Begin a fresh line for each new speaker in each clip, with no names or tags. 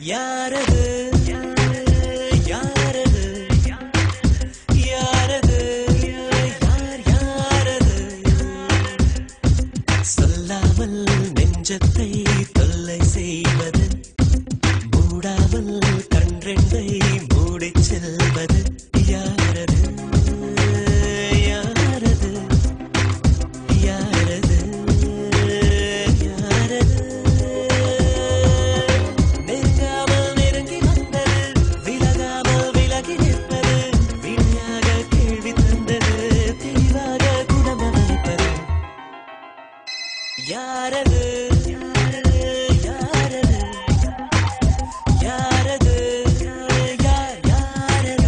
யாரது யாரது யாரது யார் யாரது சொல்லாமல் நெஞ்சத்தை தொல்லை செய்வது மூடாமல் கன்றெண்டை மூடிச் செல்வது யாரது யாரது யாரது யாரது யாரது யாரது யாரது யாரது யார் யாரது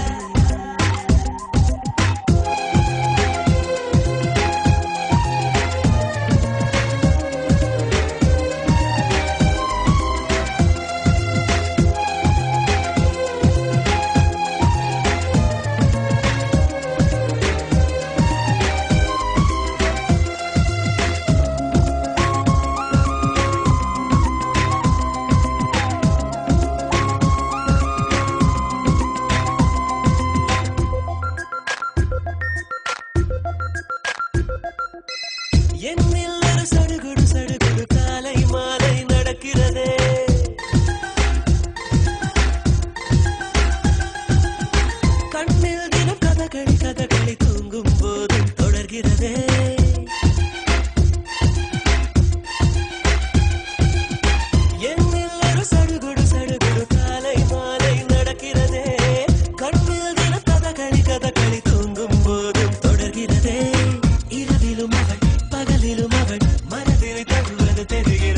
என்னில் ஒரு சடுகுடு சடுகுடு காலை மாலை நடக்கிறதே கண்ணில் தினம் கதகளி கதகளி தூங்கும் போதும் தொடர்கிறதே என்னில் ஒரு சடுகுடு சடுகுடு காலை மாலை நடக்கிறதே கண்ணில் தினம் கதகளி கதகளி தூங்கும் போதும் தொடர்கிறதே இரவிலும் அவள் பகலிலும் அவள் மனதில் தருவது தெரிகிறது